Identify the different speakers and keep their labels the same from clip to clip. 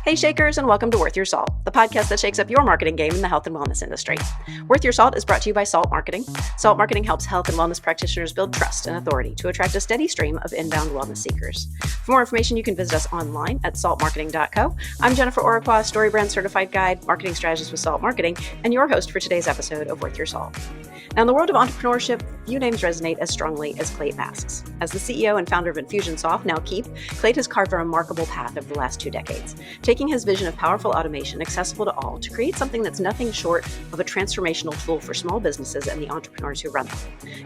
Speaker 1: Hey Shakers, and welcome to Worth Your Salt, the podcast that shakes up your marketing game in the health and wellness industry. Worth Your Salt is brought to you by Salt Marketing. Salt Marketing helps health and wellness practitioners build trust and authority to attract a steady stream of inbound wellness seekers. For more information, you can visit us online at saltmarketing.co. I'm Jennifer Oraqua, StoryBrand Certified Guide, Marketing Strategist with Salt Marketing, and your host for today's episode of Worth Your Salt. Now, in the world of entrepreneurship, few names resonate as strongly as Clate Masks. As the CEO and founder of Infusionsoft, now Keap, Clate has carved a remarkable path over the last 2 decades, taking his vision of powerful automation accessible to all to create something that's nothing short of a transformational tool for small businesses and the entrepreneurs who run them.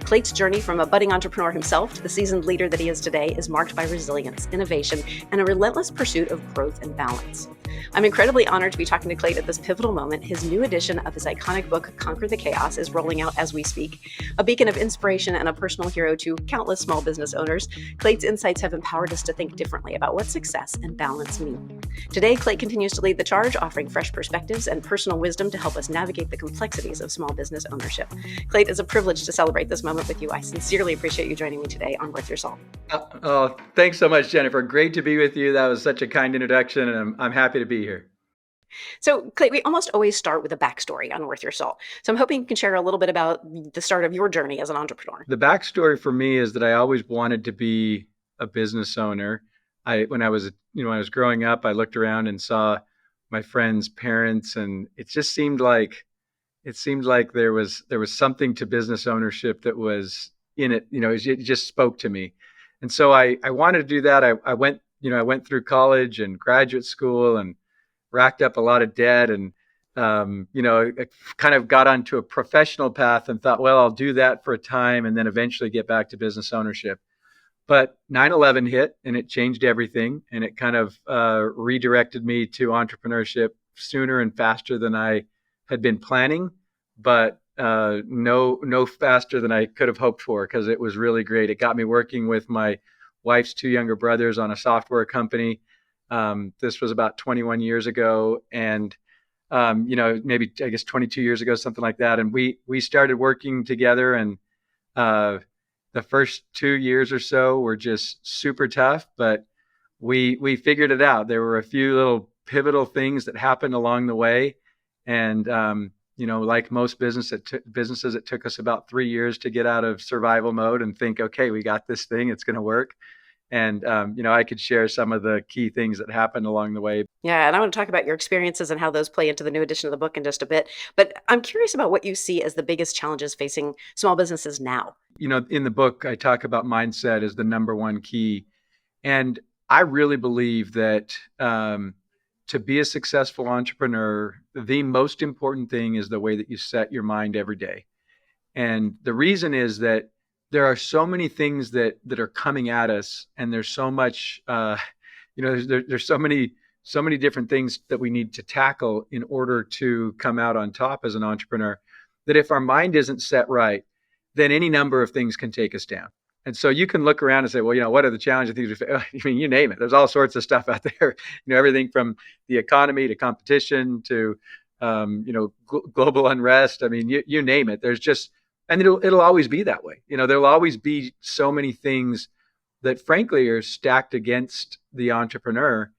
Speaker 1: Clate's journey from a budding entrepreneur himself to the seasoned leader that he is today is marked by resilience, innovation, and a relentless pursuit of growth and balance. I'm incredibly honored to be talking to Clate at this pivotal moment. His new edition of his iconic book, Conquer the Chaos, is rolling out as we speak. A beacon of inspiration and a personal hero to countless small business owners, Clate's insights have empowered us to think differently about what success and balance mean. Today, Clate continues to lead the charge, offering fresh perspectives and personal wisdom to help us navigate the complexities of small business ownership. Clate, it's a privilege to celebrate this moment with you. I sincerely appreciate you joining me today on Worth Your Salt.
Speaker 2: Oh, thanks so much, Jennifer. Great to be with you. That was such a kind introduction, and I'm happy to be here.
Speaker 1: So, Clate, we almost always start with a backstory on Worth Your Salt. So I'm hoping you can share a little bit about the start of your journey as an entrepreneur.
Speaker 2: The backstory for me is that I always wanted to be a business owner. When I was growing up, I looked around and saw my friends' parents, and it just seemed like there was something to business ownership that was in it. It just spoke to me, and so I wanted to do that. I went through college and graduate school and racked up a lot of debt, and I kind of got onto a professional path and thought, well, I'll do that for a time and then eventually get back to business ownership. But 9/11 hit, and it changed everything, and it kind of redirected me to entrepreneurship sooner and faster than I had been planning, but no faster than I could have hoped for, because it was really great. It got me working with my wife's 2 younger brothers on a software company. This was about 21 years ago, and maybe I guess 22 years ago, something like that. And we started working together, and the first 2 years or so were just super tough, but we figured it out. There were a few little pivotal things that happened along the way, and like most businesses, it took us about 3 years to get out of survival mode and think, okay, we got this thing, it's going to work. And, I could share some of the key things that happened along the way.
Speaker 1: Yeah, and I want to talk about your experiences and how those play into the new edition of the book in just a bit. But I'm curious about what you see as the biggest challenges facing small businesses now.
Speaker 2: In the book, I talk about mindset as the number one key. And I really believe that to be a successful entrepreneur, the most important thing is the way that you set your mind every day. And the reason is that there are so many things that are coming at us, and there's so much, there's so many different things that we need to tackle in order to come out on top as an entrepreneur, that if our mind isn't set right, then any number of things can take us down. And so you can look around and say, well, what are the challenging things? You name it. There's all sorts of stuff out there. Everything from the economy to competition to, global unrest. You name it. There's just. And it'll always be that way. There'll always be so many things that, frankly, are stacked against the entrepreneur.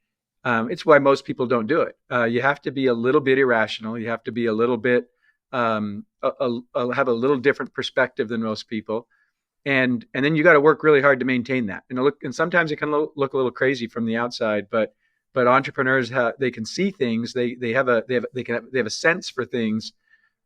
Speaker 2: It's why most people don't do it. You have to be a little bit irrational. You have to be a little bit, have a little different perspective than most people. And then you got to work really hard to maintain that. And sometimes it can look a little crazy from the outside, but entrepreneurs they can see things. They have a sense for things.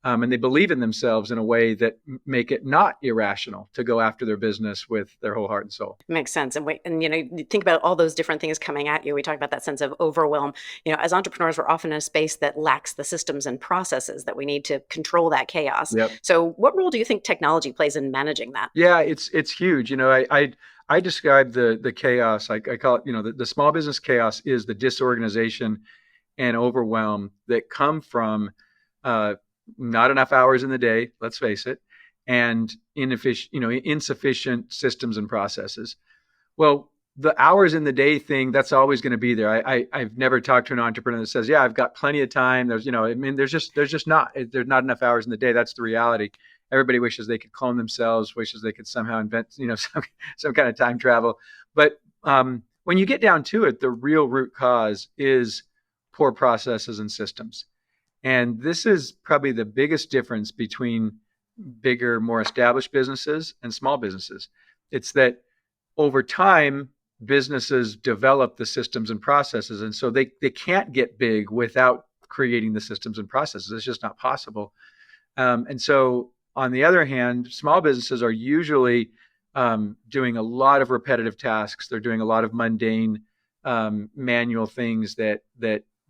Speaker 2: And they believe in themselves in a way that make it not irrational to go after their business with their whole heart and soul.
Speaker 1: Makes sense. And you think about all those different things coming at you. We talk about that sense of overwhelm. As entrepreneurs, we're often in a space that lacks the systems and processes that we need to control that chaos.
Speaker 2: Yep.
Speaker 1: So what role do you think technology plays in managing that?
Speaker 2: Yeah, it's huge. I describe the chaos. I call it, the small business chaos is the disorganization and overwhelm that come from not enough hours in the day, let's face it, and insufficient systems and processes. Well, the hours in the day thing, that's always going to be there. I've never talked to an entrepreneur that says, yeah, I've got plenty of time. There's not enough hours in the day. That's the reality. Everybody wishes they could clone themselves, wishes they could somehow invent, some kind of time travel. But when you get down to it, the real root cause is poor processes and systems. And this is probably the biggest difference between bigger, more established businesses and small businesses. It's that over time, businesses develop the systems and processes. And so they can't get big without creating the systems and processes. It's just not possible. And so, on the other hand, small businesses are usually doing a lot of repetitive tasks. They're doing a lot of mundane manual things that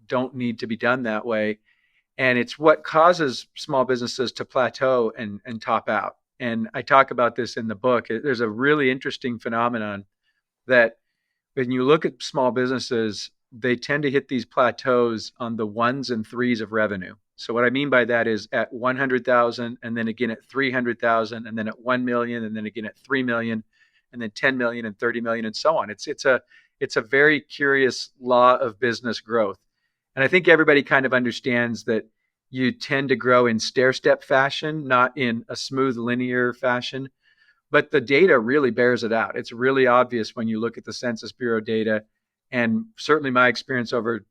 Speaker 2: don't need to be done that way. And it's what causes small businesses to plateau and top out. And I talk about this in the book. There's a really interesting phenomenon that when you look at small businesses, they tend to hit these plateaus on the ones and threes of revenue. So what I mean by that is at 100,000, and then again at 300,000, and then at 1 million, and then again at 3 million, and then 10 million and 30 million, and so on. It's a very curious law of business growth. And I think everybody kind of understands that you tend to grow in stair-step fashion, not in a smooth linear fashion. But the data really bears it out. It's really obvious when you look at the Census Bureau data, and certainly my experience over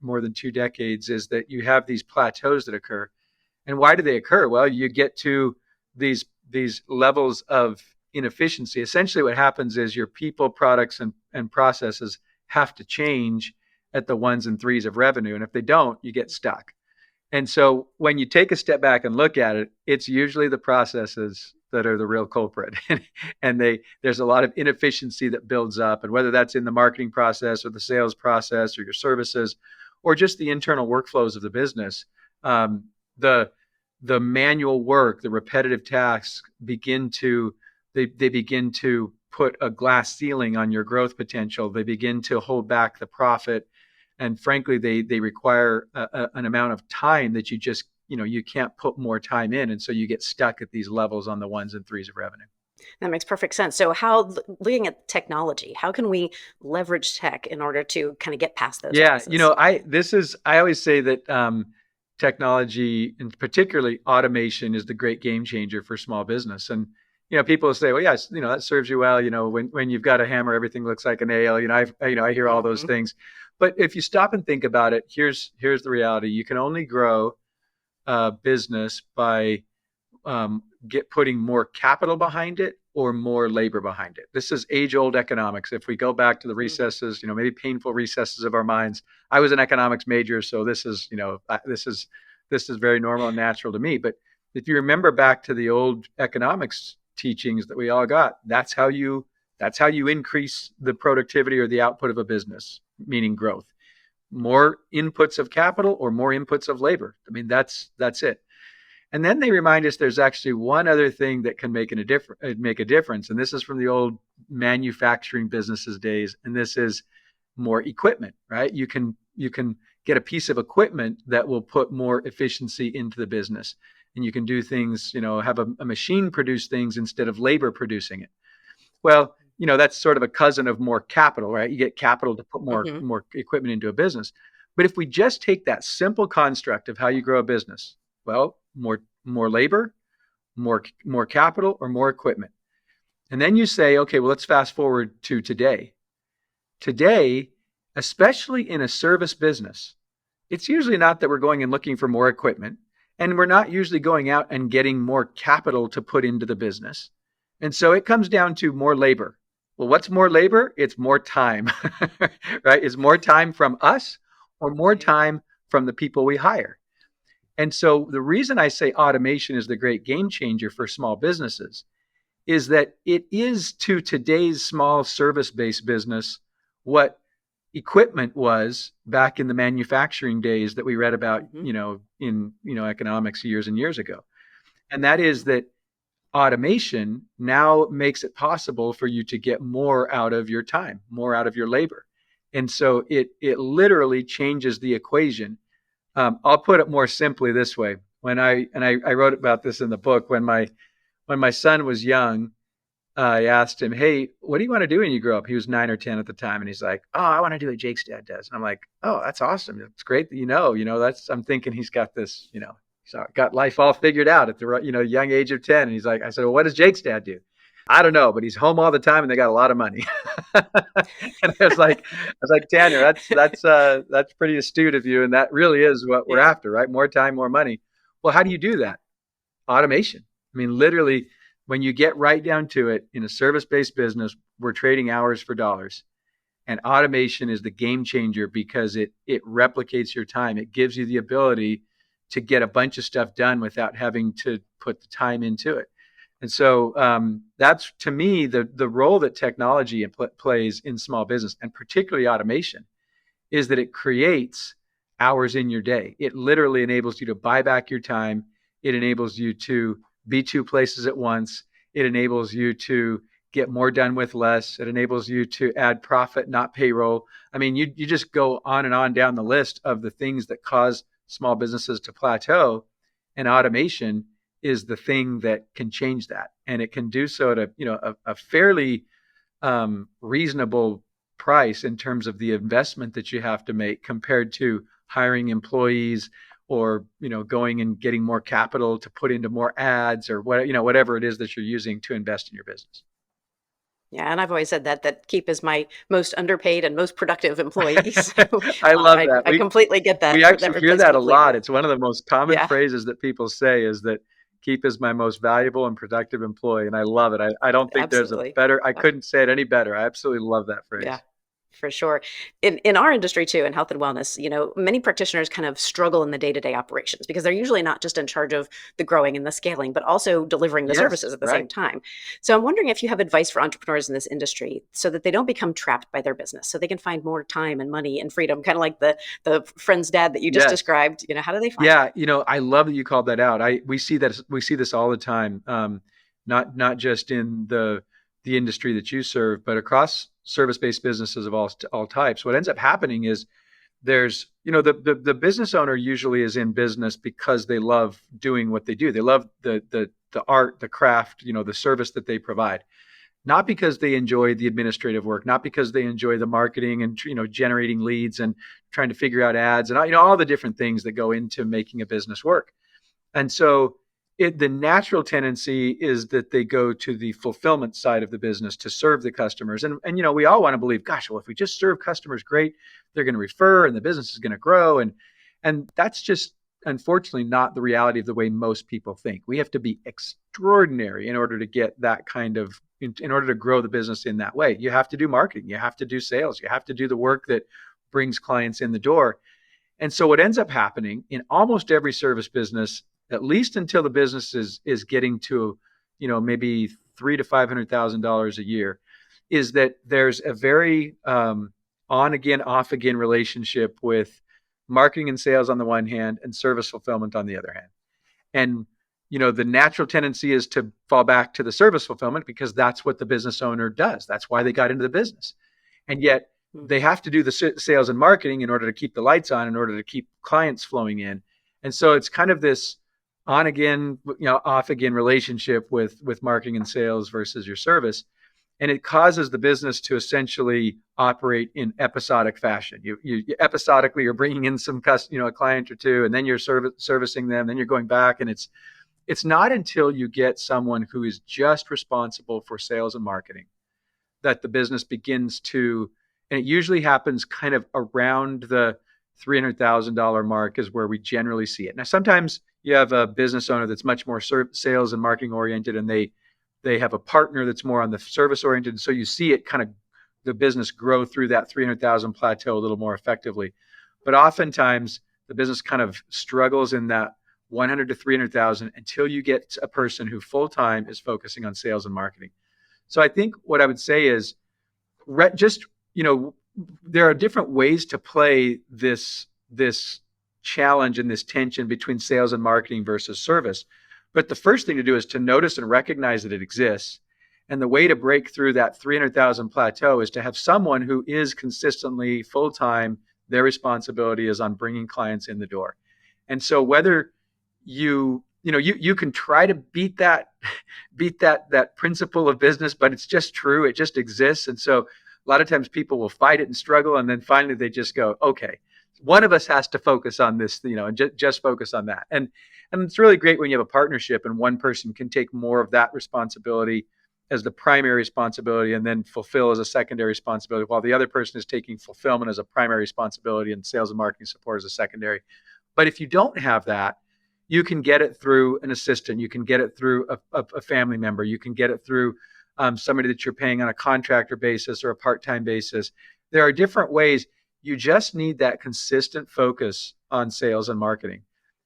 Speaker 2: more than 2 decades is that you have these plateaus that occur. And why do they occur? Well, you get to these levels of inefficiency. Essentially what happens is your people, products, and processes have to change at the ones and threes of revenue. And if they don't, you get stuck. And so when you take a step back and look at it, it's usually the processes that are the real culprit. And there's a lot of inefficiency that builds up. And whether that's in the marketing process or the sales process or your services or just the internal workflows of the business, the manual work, the repetitive tasks begin to put a glass ceiling on your growth potential. They begin to hold back the profit. And frankly, they require an amount of time that you just, you can't put more time in. And so you get stuck at these levels on the ones and threes of revenue.
Speaker 1: That makes perfect sense. So looking at technology, how can we leverage tech in order to kind of get past those?
Speaker 2: Yeah,
Speaker 1: places?
Speaker 2: I always say that technology, and particularly automation, is the great game changer for small business. And people say, well, yes, that serves you well. When you've got a hammer, everything looks like a nail. I hear all those things. But if you stop and think about it, here's the reality. You can only grow business by putting more capital behind it or more labor behind it. This is age-old economics. If we go back to the recesses, maybe painful recesses of our minds. I was an economics major, so this is very normal and natural to me. But if you remember back to the old economics teachings that we all got, that's how you increase the productivity or the output of a business, meaning growth. More inputs of capital or more inputs of labor. I mean, that's it. And then they remind us there's actually one other thing that can make a difference. And this is from the old manufacturing businesses days. And this is more equipment, right? You can get a piece of equipment that will put more efficiency into the business. And you can do things, have a machine produce things instead of labor producing it. Well, that's sort of a cousin of more capital, right? You get capital to put more equipment into a business. But if we just take that simple construct of how you grow a business, well, more labor, more capital, or more equipment. And then you say, okay, well, let's fast forward to today. Today, especially in a service business, it's usually not that we're going and looking for more equipment, and we're not usually going out and getting more capital to put into the business. And so it comes down to more labor. Well, what's more labor? It's more time, right? It's more time from us or more time from the people we hire. And so the reason I say automation is the great game changer for small businesses is that it is to today's small service-based business what equipment was back in the manufacturing days that we read about, in economics years and years ago. And that is that automation now makes it possible for you to get more out of your time, more out of your labor. And so it literally changes the equation. I'll put it more simply this way. I wrote about this in the book. When my son was young, I asked him, "Hey, what do you want to do when you grow up?" He was 9 or 10 at the time, and he's like, "Oh, I want to do what Jake's dad does." And I'm like, "Oh, that's awesome. It's great that I'm thinking he's got this, he's got life all figured out at the young age of 10." And he's like, I said, "Well, what does Jake's dad do?" I don't know, but he's home all the time and they got a lot of money. And I was like, Tanner, that's pretty astute of you. And that really is what we're
Speaker 1: Yeah.
Speaker 2: after, right? More time, more money. Well, how do you do that? Automation. I mean, literally, when you get right down to it, in a service-based business, we're trading hours for dollars. And automation is the game changer because it replicates your time. It gives you the ability to get a bunch of stuff done without having to put the time into it. And so that's, to me, the role that technology plays in small business, and particularly automation, is that it creates hours in your day. It literally enables you to buy back your time. It enables you to be two places at once. It enables you to get more done with less. It enables you to add profit, not payroll. I mean, you just go on down the list of the things that cause small businesses to plateau, and automation is the thing that can change that. And it can do so at a fairly reasonable price in terms of the investment that you have to make compared to hiring employees, or going and getting more capital to put into more ads, or whatever it is that you're using to invest in your business.
Speaker 1: Yeah, and I've always said that Keap is my most underpaid and most productive employee. So
Speaker 2: I love
Speaker 1: I,
Speaker 2: that.
Speaker 1: I completely get
Speaker 2: We
Speaker 1: that
Speaker 2: actually hear
Speaker 1: replace
Speaker 2: that a lot.
Speaker 1: completely.
Speaker 2: It's one of the most common
Speaker 1: Yeah,
Speaker 2: phrases that people say, is that Keep is my most valuable and productive employee. And I love it. I don't think there's a
Speaker 1: absolutely.
Speaker 2: better, I
Speaker 1: Yep.
Speaker 2: couldn't say it any better. I absolutely love that
Speaker 1: Yeah.
Speaker 2: phrase.
Speaker 1: For sure. In our industry too, in health and wellness, many practitioners kind of struggle in the day-to-day operations because they're usually not just in charge of the growing and the scaling, but also delivering the
Speaker 2: Yes,
Speaker 1: services at the same
Speaker 2: right.
Speaker 1: time. So I'm wondering if you have advice for entrepreneurs in this industry so that they don't become trapped by their business, so they can find more time and money and freedom, kind of like the friend's dad that you just
Speaker 2: Yes.
Speaker 1: described. How do they find
Speaker 2: Yeah.
Speaker 1: that?
Speaker 2: I love that you called that out. We see this all the time. Not just in the industry that you serve, but across service-based businesses of all types. What ends up happening is, there's the business owner usually is in business because they love doing what they do. They love the art, the craft, the service that they provide, not because they enjoy the administrative work, not because they enjoy the marketing and generating leads and trying to figure out ads and all the different things that go into making a business work. And so the natural tendency is that they go to the fulfillment side of the business to serve the customers. And we all want to believe, gosh, well, if we just serve customers great, they're going to refer and the business is going to grow. And that's just, unfortunately, not the reality of the way most people think. We have to be extraordinary in order to get that kind of, in order to grow the business in that way. You have to do marketing, you have to do sales, you have to do the work that brings clients in the door. And so what ends up happening in almost every service business, at least until the business is getting to, maybe $300,000 to $500,000 a year, is that there's a very on again, off again relationship with marketing and sales on the one hand, and service fulfillment on the other hand. And the natural tendency is to fall back to the service fulfillment because that's what the business owner does. That's why they got into the business. And yet
Speaker 1: Hmm.
Speaker 2: they have to do the sales and marketing in order to keep the lights on, in order to keep clients flowing in. And so it's kind of this on again, off again relationship with marketing and sales versus your service. And it causes the business to essentially operate in episodic fashion. You episodically are bringing in a client or two, and then you're servicing them, then you're going back. And it's not until you get someone who is just responsible for sales and marketing that the business begins to, and it usually happens kind of around the $300,000 mark is where we generally see it. Now, sometimes you have a business owner that's much more sales and marketing oriented, and they have a partner that's more on the service oriented. So you see it kind of, the business grow through that 300,000 plateau a little more effectively. But oftentimes the business kind of struggles in that 100 to 300,000 until you get a person who full time is focusing on sales and marketing. So I think what I would say is, just, there are different ways to play this challenge and this tension between sales and marketing versus service. But the first thing to do is to notice and recognize that it exists. And the way to break through that 300,000 plateau is to have someone who is consistently full time. Their responsibility is on bringing clients in the door. And so whether you can try to beat that principle of business, but it's just true. It just exists. And so a lot of times people will fight it and struggle, and then finally they just go, okay, one of us has to focus on this, and just focus on that. And it's really great when you have a partnership and one person can take more of that responsibility as the primary responsibility, and then fulfill as a secondary responsibility, while the other person is taking fulfillment as a primary responsibility and sales and marketing support as a secondary. But if you don't have that, you can get it through an assistant. You can get it through a family member. You can get it through somebody that you're paying on a contractor basis or a part-time basis. There are different ways. You just need that consistent focus on sales and marketing.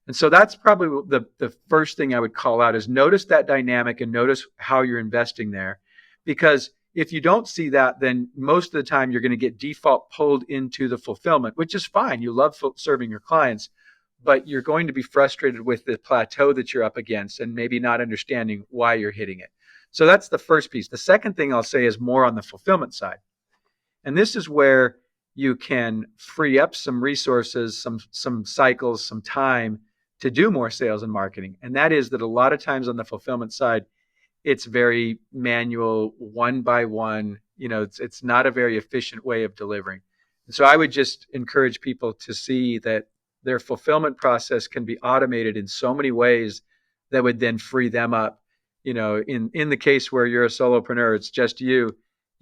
Speaker 2: And so that's probably the first thing I would call out is notice that dynamic and notice how you're investing there. Because if you don't see that, then most of the time you're going to get default pulled into the fulfillment, which is fine. You love serving your clients, but you're going to be frustrated with the plateau that you're up against and maybe not understanding why you're hitting it. So that's the first piece. The second thing I'll say is more on the fulfillment side. And this is where you can free up some resources, some cycles, some time to do more sales and marketing. And that is that a lot of times on the fulfillment side, it's very manual, one by one. It's not a very efficient way of delivering. And so I would just encourage people to see that their fulfillment process can be automated in so many ways that would then free them up. In the case where you're a solopreneur, it's just you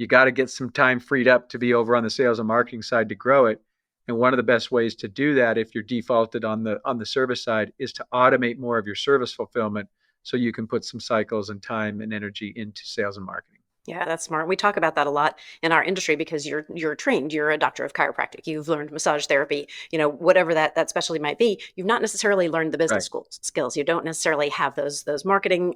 Speaker 2: got to get some time freed up to be over on the sales and marketing side to grow it. And one of the best ways to do that, if you're defaulted on the service side, is to automate more of your service fulfillment so you can put some cycles and time and energy into sales and marketing.
Speaker 1: Yeah, that's smart. We talk about that a lot in our industry because you're trained, you're a doctor of chiropractic, you've learned massage therapy, whatever that specialty might be. You've not necessarily learned the business
Speaker 2: Right.
Speaker 1: skills. You don't necessarily have those marketing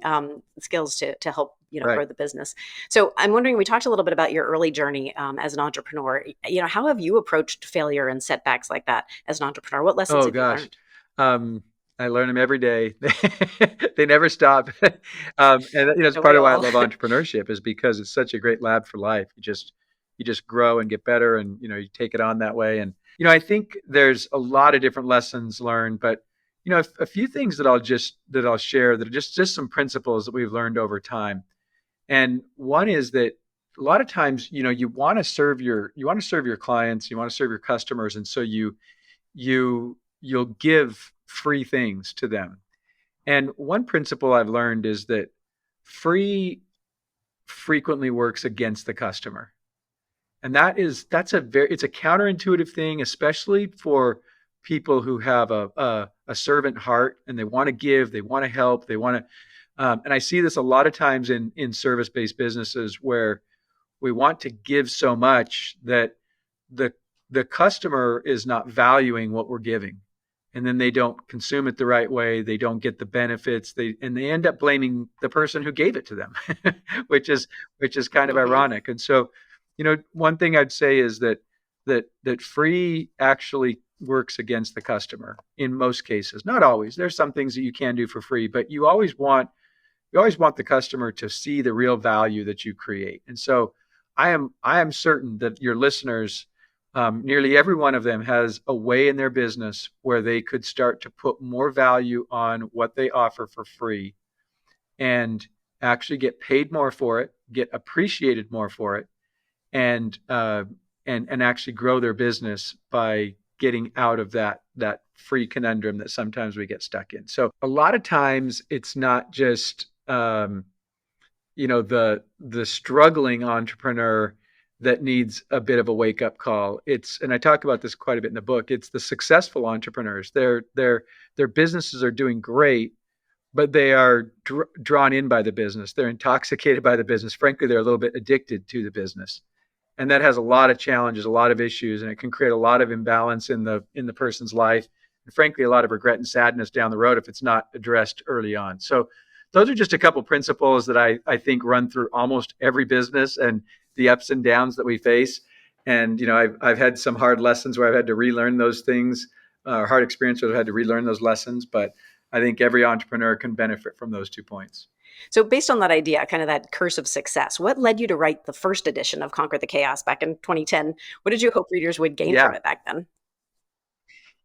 Speaker 1: skills to help
Speaker 2: Right.
Speaker 1: grow the business. So I'm wondering, we talked a little bit about your early journey as an entrepreneur. How have you approached failure and setbacks like that as an entrepreneur? What lessons
Speaker 2: Oh
Speaker 1: have you
Speaker 2: gosh.
Speaker 1: learned?
Speaker 2: I learn them every day. They never stop. And it's
Speaker 1: Don't we
Speaker 2: part of why I
Speaker 1: all?
Speaker 2: love entrepreneurship is because it's such a great lab for life. You just grow and get better, and you take it on that way. And I think there's a lot of different lessons learned, but a few things that I'll share that are just some principles that we've learned over time. And one is that a lot of times, you want to serve your clients, you want to serve your customers, and so you'll give free things to them. And one principle I've learned is that free frequently works against the customer. And it's a counterintuitive thing, especially for people who have a servant heart and they want to give, they want to help, they want to. And I see this a lot of times in service-based businesses where we want to give so much that the the customer is not valuing what we're giving, and then they don't consume it the right way, they don't get the benefits, they end up blaming the person who gave it to them, which is kind of
Speaker 1: Mhm.
Speaker 2: ironic. And so one thing I'd say is that free actually works against the customer in most cases. Not always. There's some things that you can do for free, but you always want the customer to see the real value that you create. And so I am certain that your listeners, nearly every one of them has a way in their business where they could start to put more value on what they offer for free and actually get paid more for it, get appreciated more for it, and actually grow their business by getting out of that free conundrum that sometimes we get stuck in. So a lot of times it's not just the struggling entrepreneur that needs a bit of a wake up call. And I talk about this quite a bit in the book. It's the successful entrepreneurs. Their businesses are doing great, but they are drawn in by the business. They're intoxicated by the business. Frankly, they're a little bit addicted to the business, and that has a lot of challenges, a lot of issues, and it can create a lot of imbalance in the person's life, and frankly, a lot of regret and sadness down the road if it's not addressed early on. So those are just a couple principles that I think run through almost every business and the ups and downs that we face. And I've had some hard lessons where I've had to relearn those things, hard experience where I've had to relearn those lessons. But I think every entrepreneur can benefit from those 2 points.
Speaker 1: So, based on that idea, kind of that curse of success, what led you to write the first edition of Conquer the Chaos back in 2010? What did you hope readers would gain from
Speaker 2: Yeah.
Speaker 1: it back then?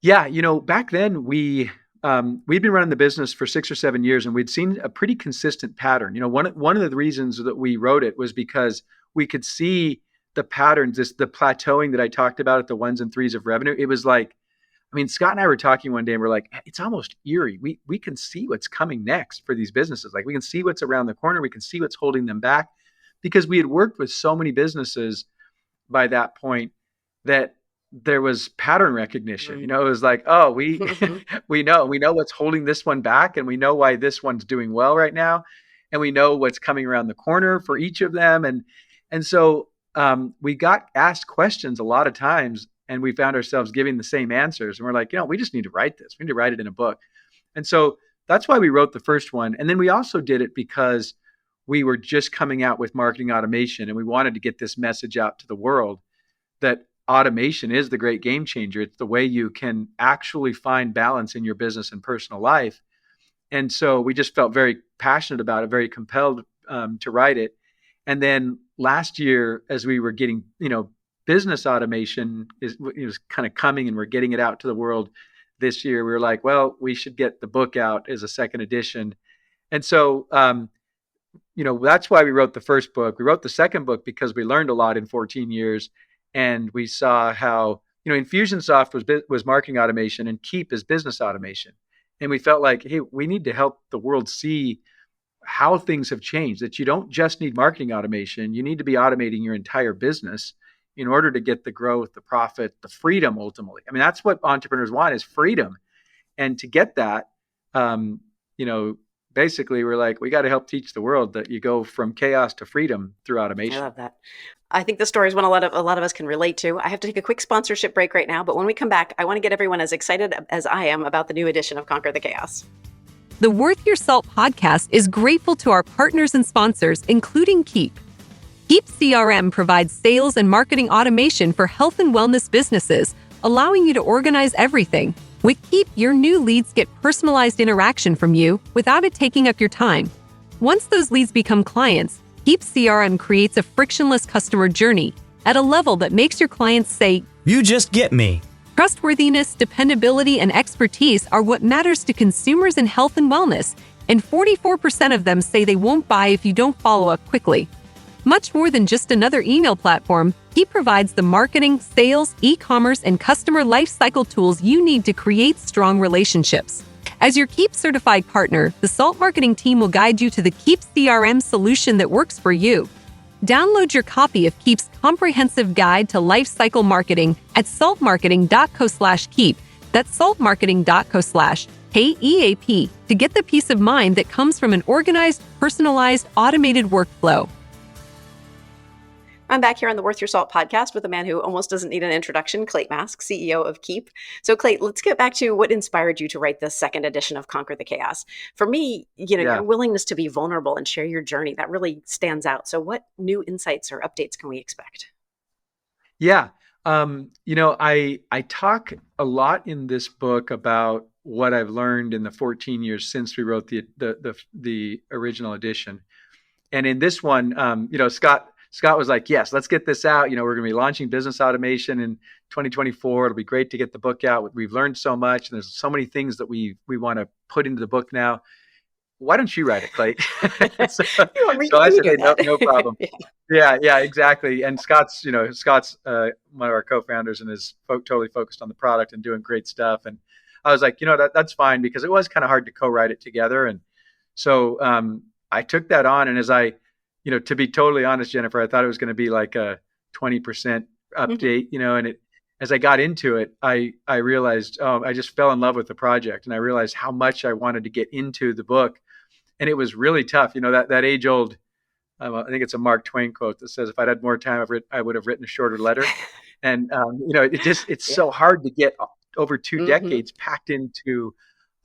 Speaker 2: Yeah, back then we'd been running the business for 6 or 7 years, and we'd seen a pretty consistent pattern. One of the reasons that we wrote it was because we could see the patterns, the plateauing that I talked about at the ones and threes of revenue. It was like, I mean, Scott and I were talking one day, and we're like, it's almost eerie. We can see what's coming next for these businesses. Like, we can see what's around the corner. We can see what's holding them back. because we had worked with so many businesses by that point that there was pattern recognition. It was like, oh, we we know what's holding this one back, and we know why this one's doing well right now, and we know what's coming around the corner for each of them, and so we got asked questions a lot of times, and we found ourselves giving the same answers, and we're like, we just need to write this. We need to write it in a book, and so that's why we wrote the first one, and then we also did it because we were just coming out with marketing automation, and we wanted to get this message out to the world that automation is the great game changer. It's the way you can actually find balance in your business and personal life. And so we just felt very passionate about it, very compelled to write it. And then last year, as we were getting, business automation was kind of coming, and we're getting it out to the world this year. We were like, well, we should get the book out as a second edition. And so, that's why we wrote the first book. We wrote the second book because we learned a lot in 14 years. And we saw how, Infusionsoft was marketing automation, and Keap is business automation. And we felt like, hey, we need to help the world see how things have changed, that you don't just need marketing automation. You need to be automating your entire business in order to get the growth, the profit, the freedom, ultimately. I mean, that's what entrepreneurs want, is freedom. And to get that, basically we're like, we got to help teach the world that you go from chaos to freedom through automation.
Speaker 1: I love that. I think the story is one a lot of us can relate to. I have to take a quick sponsorship break right now, but when we come back, I want to get everyone as excited as I am about the new edition of Conquer the Chaos.
Speaker 3: The Worth Your Salt podcast is grateful to our partners and sponsors, including Keap. Keap CRM provides sales and marketing automation for health and wellness businesses, allowing you to organize everything. With Keap, your new leads get personalized interaction from you without it taking up your time. Once those leads become clients, Keap CRM creates a frictionless customer journey at a level that makes your clients say,
Speaker 4: "You just get me."
Speaker 3: Trustworthiness, dependability, and expertise are what matters to consumers in health and wellness, and 44% of them say they won't buy if you don't follow up quickly. Much more than just another email platform, Keap provides the marketing, sales, e-commerce, and customer lifecycle tools you need to create strong relationships. As your Keap certified partner, the Salt Marketing team will guide you to the Keap CRM solution that works for you. Download your copy of Keap's comprehensive guide to lifecycle marketing at saltmarketing.co/Keap. That's saltmarketing.co/KEAP to get the peace of mind that comes from an organized, personalized, automated workflow.
Speaker 1: I'm back here on the Worth Your Salt podcast with a man who almost doesn't need an introduction, Clate Mask, CEO of Keap. So, Clate, let's get back to what inspired you to write the second edition of Conquer the Chaos. For me, your willingness to be vulnerable and share your journey, that really stands out. So what new insights or updates can we expect?
Speaker 2: Yeah. I talk a lot in this book about what I've learned in the 14 years since we wrote the original edition. And in this one, Scott was like, yes, let's get this out. We're going to be launching business automation in 2024. It'll be great to get the book out. We've learned so much, and there's so many things that we want to put into the book now. Why don't you write it, Clate? so I said, hey, no problem. Yeah, exactly. And Scott's one of our co-founders and is totally focused on the product and doing great stuff. And I was like, that's fine, because it was kind of hard to co-write it together. And so I took that on, and as to be totally honest, Jennifer, I thought it was going to be like a 20% update, and as I got into it, I realized, I just fell in love with the project, and I realized how much I wanted to get into the book. And it was really tough. That age old, I think it's a Mark Twain quote that says, if I'd had more time, I would have written a shorter letter. And, it's so hard to get over 2 decades packed into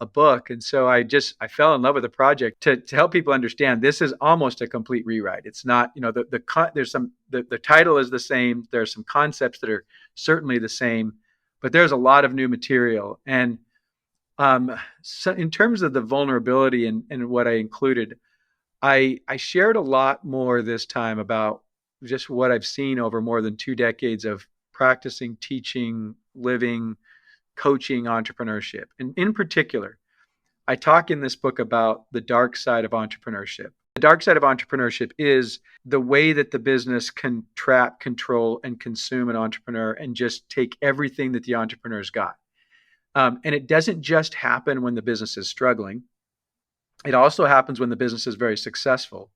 Speaker 2: a book. And so I fell in love with the project. To help people understand, this is almost a complete rewrite. It's not, the title is the same. There's some concepts that are certainly the same, but there's a lot of new material. And so in terms of the vulnerability and what I included, I shared a lot more this time about just what I've seen over more than 2 decades of practicing, teaching, living, coaching entrepreneurship. And in particular, I talk in this book about the dark side of entrepreneurship. The dark side of entrepreneurship is the way that the business can trap, control, and consume an entrepreneur and just take everything that the entrepreneur's got. And it doesn't just happen when the business is struggling. It also happens when the business is very successful.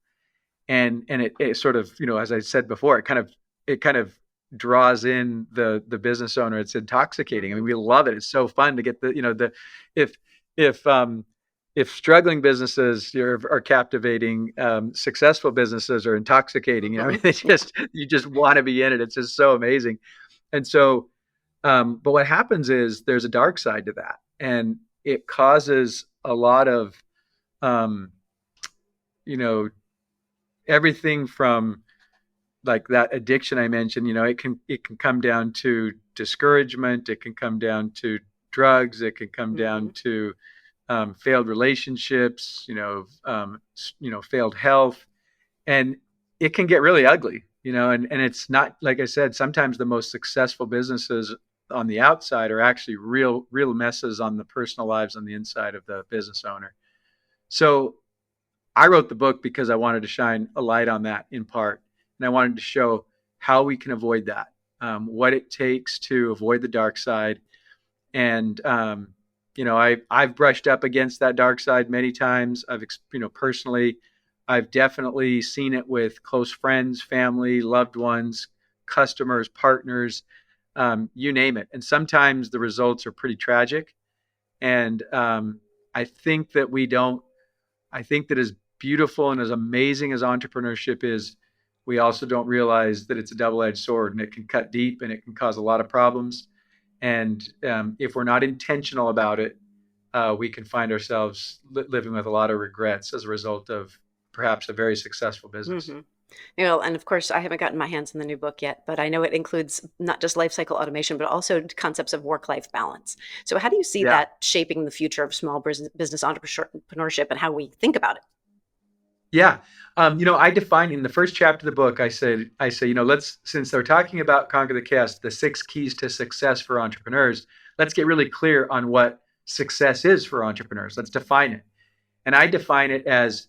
Speaker 2: and it sort of, as I said before, it kind of draws in the business owner. It's intoxicating. I mean, we love it. It's so fun to get if if um if struggling businesses are captivating, successful businesses are intoxicating. I mean, you just want to be in it. It's just so amazing. And so, but what happens is there's a dark side to that, and it causes a lot of, um, you know, everything from like that addiction I mentioned. It can come down to discouragement. It can come down to drugs. It can come down to failed relationships. Failed health, and it can get really ugly. And it's not, like I said, sometimes the most successful businesses on the outside are actually real messes on the personal lives on the inside of the business owner. So I wrote the book because I wanted to shine a light on that in part. And I wanted to show how we can avoid that, what it takes to avoid the dark side. And, I've brushed up against that dark side many times. Personally, I've definitely seen it with close friends, family, loved ones, customers, partners, you name it. And sometimes the results are pretty tragic. And I think that as beautiful and as amazing as entrepreneurship is, we also don't realize that it's a double-edged sword, and it can cut deep and it can cause a lot of problems. And if we're not intentional about it, we can find ourselves living with a lot of regrets as a result of perhaps a very successful business.
Speaker 1: And of course, I haven't gotten my hands on the new book yet, but I know it includes not just life cycle automation, but also concepts of work-life balance. So how do you see that shaping the future of small business entrepreneurship and how we think about it?
Speaker 2: Yeah. I define in the first chapter of the book, I say, since they're talking about Conquer the Chaos, the 6 keys to success for entrepreneurs, let's get really clear on what success is for entrepreneurs. Let's define it. And I define it as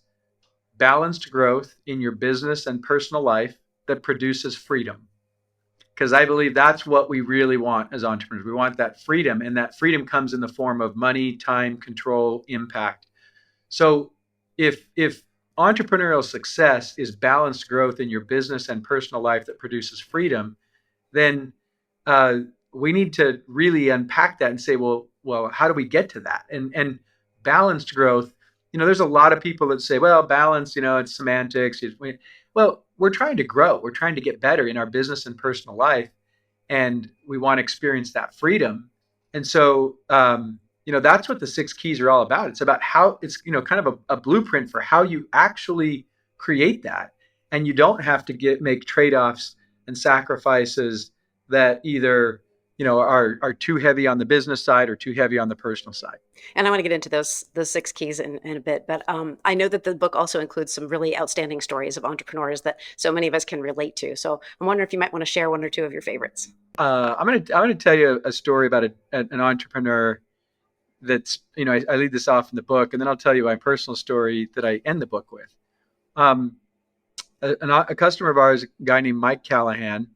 Speaker 2: balanced growth in your business and personal life that produces freedom. Because I believe that's what we really want as entrepreneurs. We want that freedom, and that freedom comes in the form of money, time, control, impact. So if entrepreneurial success is balanced growth in your business and personal life that produces freedom, then we need to really unpack that and say, well, how do we get to that? And balanced growth, there's a lot of people that say, well, balance, it's semantics. Well, we're trying to grow. We're trying to get better in our business and personal life, and we want to experience that freedom. And so, that's what the 6 keys are all about. It's about how it's, kind of a blueprint for how you actually create that. And you don't have to make trade-offs and sacrifices that either, are too heavy on the business side or too heavy on the personal side.
Speaker 1: And I want to get into the 6 keys in a bit, but I know that the book also includes some really outstanding stories of entrepreneurs that so many of us can relate to. So I'm wondering if you might want to share 1 or 2 of your favorites.
Speaker 2: I'm going to tell you a story about an entrepreneur that's, I lead this off in the book, and then I'll tell you my personal story that I end the book with. A customer of ours, a guy named Mike Callahan,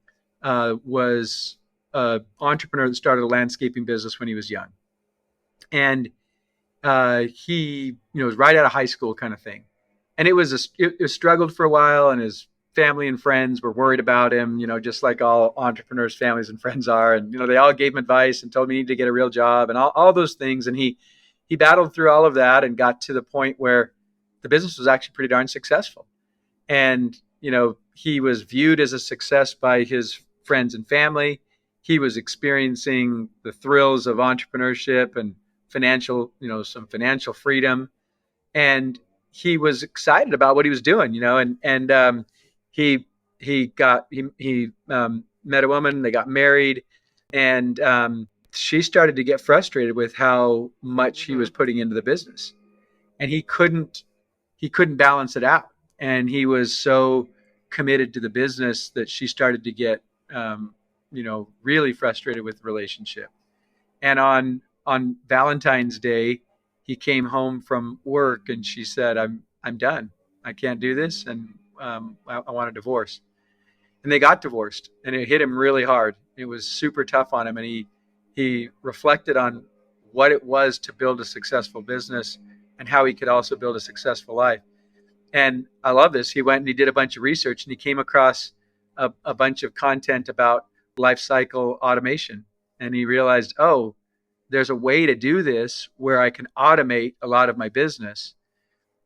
Speaker 2: was an entrepreneur that started a landscaping business when he was young. And he, was right out of high school kind of thing. And it struggled for a while, and his family and friends were worried about him, just like all entrepreneurs' families and friends are. And, they all gave him advice and told him he needed to get a real job and all those things. And he battled through all of that and got to the point where the business was actually pretty darn successful. And, he was viewed as a success by his friends and family. He was experiencing the thrills of entrepreneurship and some financial freedom. And he was excited about what he was doing, and he met a woman, they got married, and she started to get frustrated with how much he was putting into the business, and he couldn't balance it out. And he was so committed to the business that she started to get, really frustrated with the relationship. And on Valentine's Day, he came home from work and she said, I'm done. I can't do this. And I want a divorce. And they got divorced, and it hit him really hard. It was super tough on him. And he reflected on what it was to build a successful business and how he could also build a successful life. And I love this. He went and he did a bunch of research and he came across a bunch of content about life cycle automation. And he realized, oh, there's a way to do this where I can automate a lot of my business.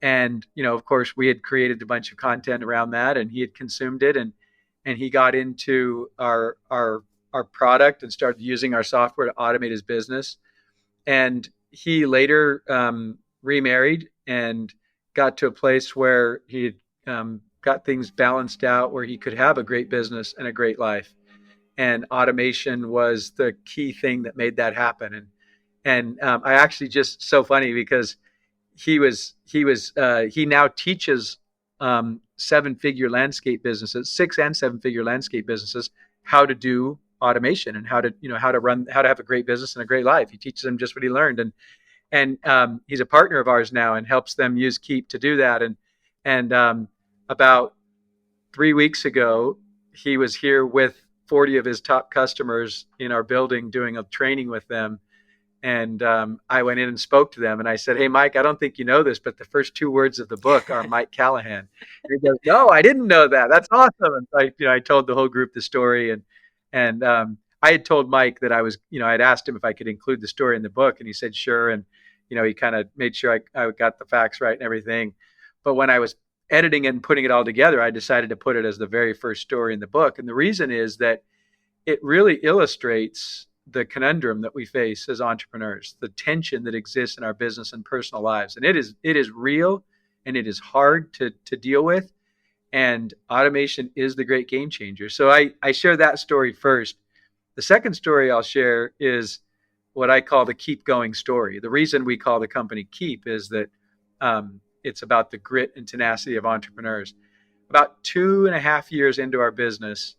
Speaker 2: And, of course, we had created a bunch of content around that and he had consumed it. And he got into our product and started using our software to automate his business. And he later remarried and got to a place where he had got things balanced out where he could have a great business and a great life. And automation was the key thing that made that happen. And I actually, just so funny because he now teaches 7-figure landscape businesses, 6 and 7-figure landscape businesses, how to do automation and how to have a great business and a great life. He teaches them just what he learned. And he's a partner of ours now and helps them use Keap to do that. And about 3 weeks ago, he was here with 40 of his top customers in our building doing a training with them. And I went in and spoke to them and I said, "Hey, Mike, I don't think you know this, but the first 2 words of the book are Mike Callahan." And he goes, "No, I didn't know that. That's awesome." And I told the whole group the story. And I had told Mike that I was, I'd asked him if I could include the story in the book. And he said, sure. And, he kind of made sure I got the facts right and everything. But when I was editing it and putting it all together, I decided to put it as the very first story in the book. And the reason is that it really illustrates the conundrum that we face as entrepreneurs, the tension that exists in our business and personal lives. And it is real and it is hard to deal with. And automation is the great game changer. So I share that story first. The second story I'll share is what I call the keep going story. The reason we call the company Keap is that it's about the grit and tenacity of entrepreneurs. About 2.5 years into our business,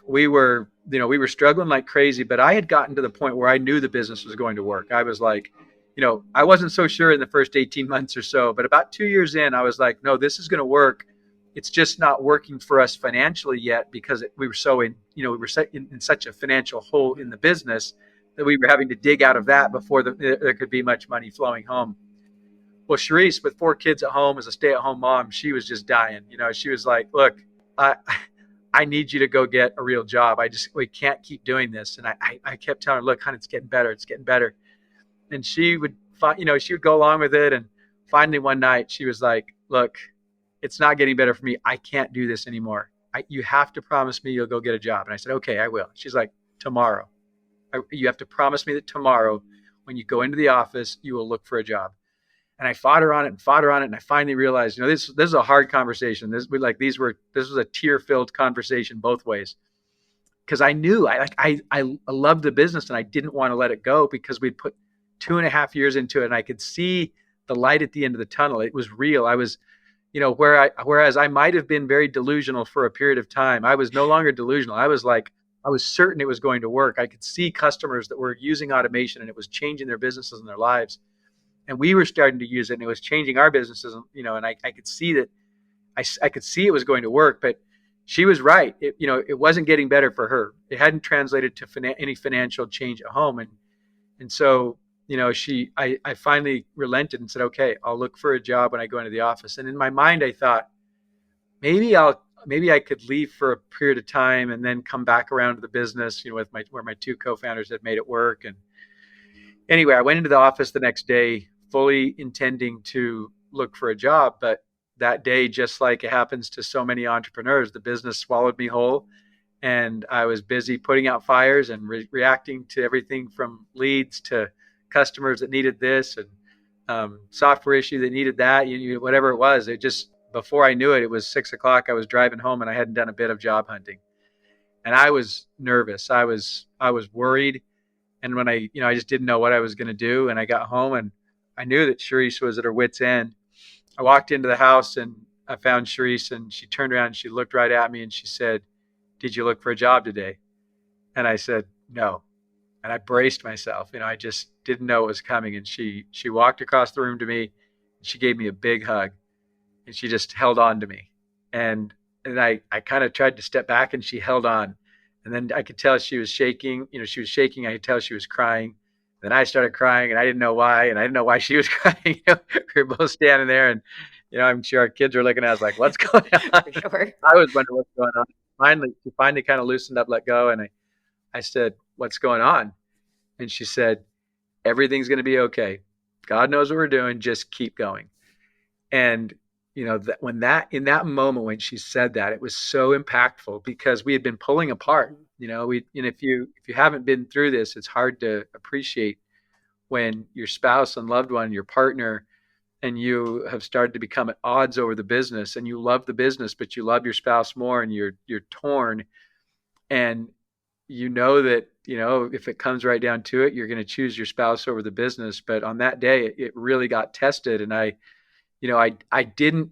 Speaker 2: we were struggling like crazy, but I had gotten to the point where I knew the business was going to work. I was like, I wasn't so sure in the first 18 months or so, but about 2 years in, I was like, no, this is going to work. It's just not working for us financially yet because we were so in such a financial hole in the business that we were having to dig out of that before there could be much money flowing home. Well, Charisse, with 4 kids at home as a stay-at-home mom, she was just dying. She was like, "Look, I need you to go get a real job. We can't keep doing this." And I kept telling her, "Look, honey, it's getting better. It's getting better." And she would go along with it. And finally one night she was like, "Look, it's not getting better for me. I can't do this anymore. You have to promise me you'll go get a job." And I said, "Okay, I will." She's like, "Tomorrow. You have to promise me that tomorrow when you go into the office, you will look for a job." And I fought her on it. And I finally realized, this is a hard conversation. This was a tear-filled conversation both ways. Because I knew I loved the business and I didn't want to let it go because we'd put 2.5 years into it and I could see the light at the end of the tunnel. It was real. I was, whereas I might have been very delusional for a period of time, I was no longer delusional. I was certain it was going to work. I could see customers that were using automation and it was changing their businesses and their lives. And we were starting to use it and it was changing our businesses, and I could see that I could see it was going to work, but she was right. It wasn't getting better for her. It hadn't translated to any financial change at home. And so, I finally relented and said, "Okay, I'll look for a job when I go into the office." And in my mind, I thought, maybe I could leave for a period of time and then come back around to the business, where my 2 co-founders had made it work. And anyway, I went into the office the next day, fully intending to look for a job. But that day, just like it happens to so many entrepreneurs, the business swallowed me whole. And I was busy putting out fires and reacting to everything from leads to customers that needed this and software issue that needed that, whatever it was. It just, before I knew it, it was 6 o'clock. I was driving home and I hadn't done a bit of job hunting. And I was nervous. I was worried. And when I just didn't know what I was going to do. And I got home and I knew that Charisse was at her wit's end. I walked into the house and I found Charisse and she turned around and she looked right at me and she said, "Did you look for a job today?" And I said, "No." And I braced myself. I just didn't know it was coming. And she walked across the room to me and she gave me a big hug and she just held on to me. And I kind of tried to step back and she held on. And then I could tell she was shaking. She was shaking. I could tell she was crying. Then I started crying and I didn't know why. And I didn't know why she was crying. We were both standing there I'm sure our kids are looking at us like, what's going on?
Speaker 1: For sure.
Speaker 2: I was wondering what's going on. She finally kind of loosened up, let go. And I said, what's going on? And she said, everything's going to be okay. God knows what we're doing. Just keep going. And, in that moment, when she said that, it was so impactful because we had been pulling apart, if you haven't been through this, it's hard to appreciate when your spouse and loved one, your partner, and you have started to become at odds over the business, and you love the business, but you love your spouse more, and you're torn. And that, if it comes right down to it, you're going to choose your spouse over the business. But on that day, it really got tested. And I didn't,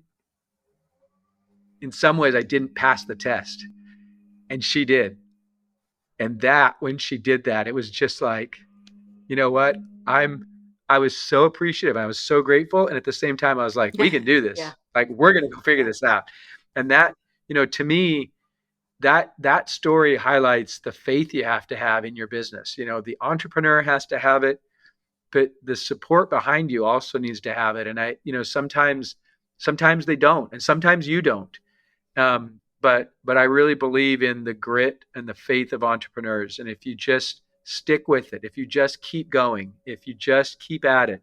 Speaker 2: in some ways, I didn't pass the test, and she did. And when she did that, it was just like, you know what? I was so appreciative. I was so grateful. And at the same time, I was like, we can do this.
Speaker 1: Yeah.
Speaker 2: Like, we're going to go figure this out. And that, to me, that story highlights the faith you have to have in your business. The entrepreneur has to have it, but the support behind you also needs to have it. And sometimes they don't, and sometimes you don't. But I really believe in the grit and the faith of entrepreneurs. And if you just stick with it, if you just keep going, if you just keep at it,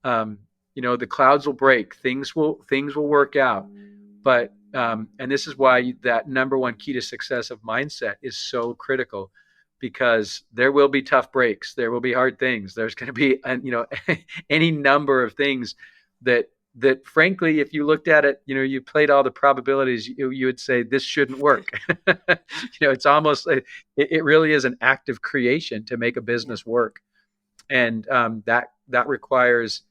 Speaker 2: the clouds will break, things will work out. But and this is why that number one key to success of mindset is so critical, because there will be tough breaks, there will be hard things, there's going to be any number of things that frankly, if you looked at it, you played all the probabilities, you would say this shouldn't work. It's almost, it really is an act of creation to make a business work. And that requires,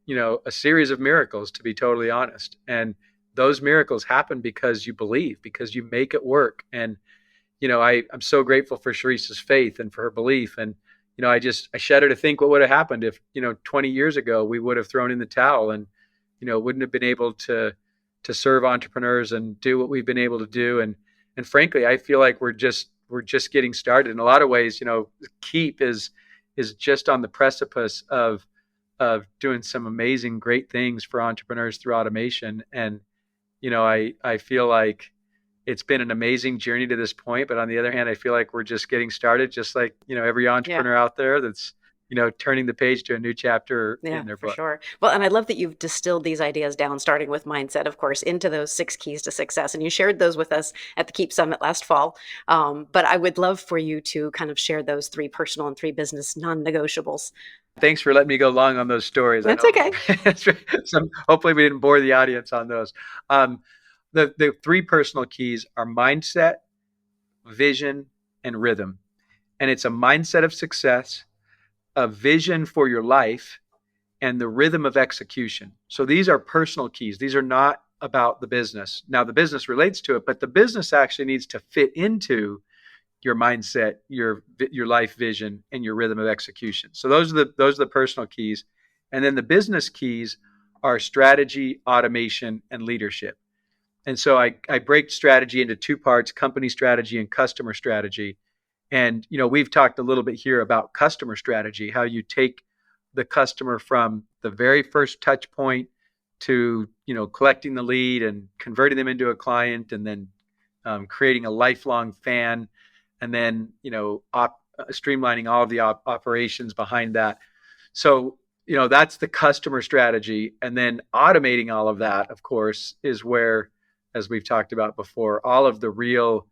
Speaker 2: a series of miracles, to be totally honest. And those miracles happen because you believe, because you make it work. And, I'm so grateful for Sharice's faith and for her belief. And, I shudder to think what would have happened if, 20 years ago, we would have thrown in the towel and, wouldn't have been able to serve entrepreneurs and do what we've been able to do. And frankly, I feel like we're just getting started in a lot of ways. Keap is just on the precipice of doing some amazing, great things for entrepreneurs through automation. And, I feel like it's been an amazing journey to this point, but on the other hand, I feel like we're just getting started, just like, every entrepreneur out there that's, turning the page to a new chapter in their book.
Speaker 1: For sure. Well, and I love that you've distilled these ideas down, starting with mindset, of course, into those 6 keys to success. And you shared those with us at the Keap Summit last fall. But I would love for you to kind of share those 3 personal and 3 business non-negotiables.
Speaker 2: Thanks for letting me go long on those stories.
Speaker 1: That's okay.
Speaker 2: Hopefully we didn't bore the audience on those. The 3 personal keys are mindset, vision, and rhythm. And it's a mindset of success, a vision for your life, and the rhythm of execution. So these are personal keys. These are not about the business. Now, the business relates to it, but the business actually needs to fit into your mindset, your life vision, and your rhythm of execution. So those are the personal keys. And then the business keys are strategy, automation, and leadership. And so I break strategy into 2 parts: company strategy and customer strategy. And, we've talked a little bit here about customer strategy, how you take the customer from the very first touch point to, collecting the lead and converting them into a client, and then creating a lifelong fan, and then, streamlining all of the operations behind that. So, that's the customer strategy. And then automating all of that, of course, is where, as we've talked about before, all of the real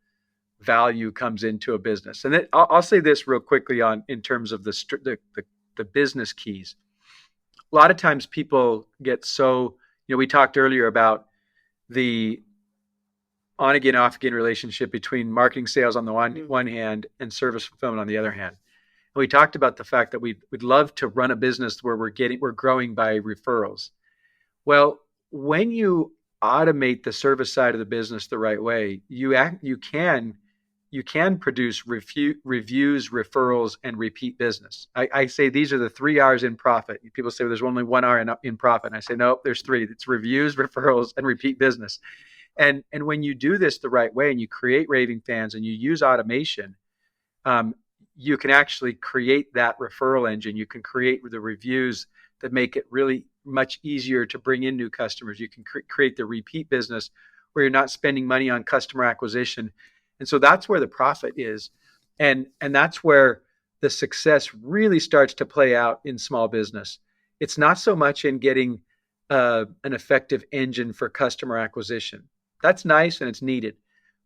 Speaker 2: value comes into a business. And then I'll say this real quickly in terms of the business keys. A lot of times people get so, we talked earlier about the on again, off again relationship between marketing, sales on the one hand and service fulfillment on the other hand. And we talked about the fact that we'd love to run a business where we're growing by referrals. Well, when you automate the service side of the business the right way, you can produce reviews, referrals, and repeat business. I say these are the 3 R's in profit. People say, well, there's only 1 R in profit. And I say, no, there's 3. It's reviews, referrals, and repeat business. And when you do this the right way and you create raving fans and you use automation, you can actually create that referral engine. You can create the reviews that make it really much easier to bring in new customers. You can create the repeat business where you're not spending money on customer acquisition. And so that's where the profit is. And that's where the success really starts to play out in small business. It's not so much in getting an effective engine for customer acquisition. That's nice and it's needed,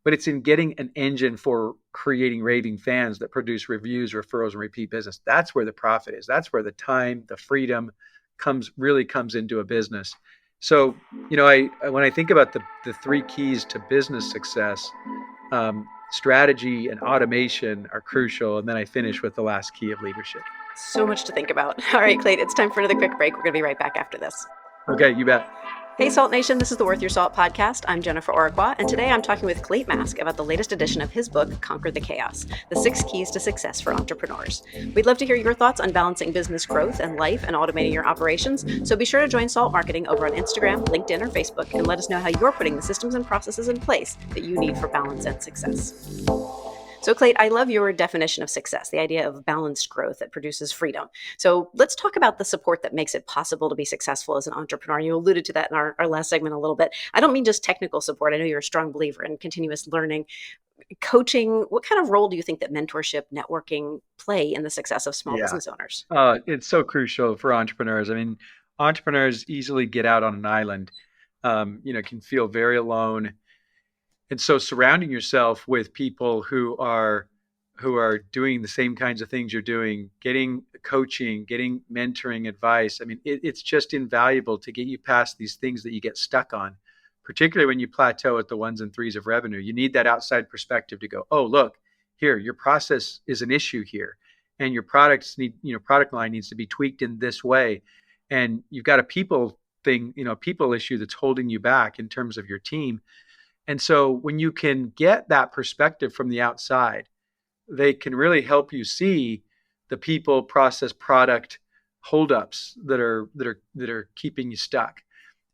Speaker 2: but it's in getting an engine for creating raving fans that produce reviews, referrals, and repeat business. That's where the profit is. That's where the time, the freedom comes into a business. So, when I think about the three keys to business success, strategy and automation are crucial. And then I finish with the last key of leadership.
Speaker 1: So much to think about. All right, Clate, it's time for another quick break. We're going to be right back after this.
Speaker 2: Okay, you bet.
Speaker 1: Hey, Salt Nation, this is the Worth Your Salt podcast. I'm Jennifer Oraqua, and today I'm talking with Clate Mask about the latest edition of his book, Conquer the Chaos, The 6 Keys to Success for Entrepreneurs. We'd love to hear your thoughts on balancing business growth and life and automating your operations, so be sure to join Salt Marketing over on Instagram, LinkedIn, or Facebook, and let us know how you're putting the systems and processes in place that you need for balance and success. So, Clate, I love your definition of success, the idea of balanced growth that produces freedom. So let's talk about the support that makes it possible to be successful as an entrepreneur. You alluded to that in our last segment a little bit. I don't mean just technical support. I know you're a strong believer in continuous learning. Coaching, what kind of role do you think that mentorship, networking play in the success of small business owners?
Speaker 2: It's so crucial for entrepreneurs. I mean, entrepreneurs easily get out on an island, can feel very alone. And so surrounding yourself with people who are doing the same kinds of things you're doing, getting coaching, getting mentoring advice. I mean, it's just invaluable to get you past these things that you get stuck on, particularly when you plateau at the 1s and 3s of revenue. You need that outside perspective to go, oh, look, here, your process is an issue here. And your product line needs to be tweaked in this way. And you've got a people issue that's holding you back in terms of your team. And so when you can get that perspective from the outside, they can really help you see the people, process, product holdups that are keeping you stuck.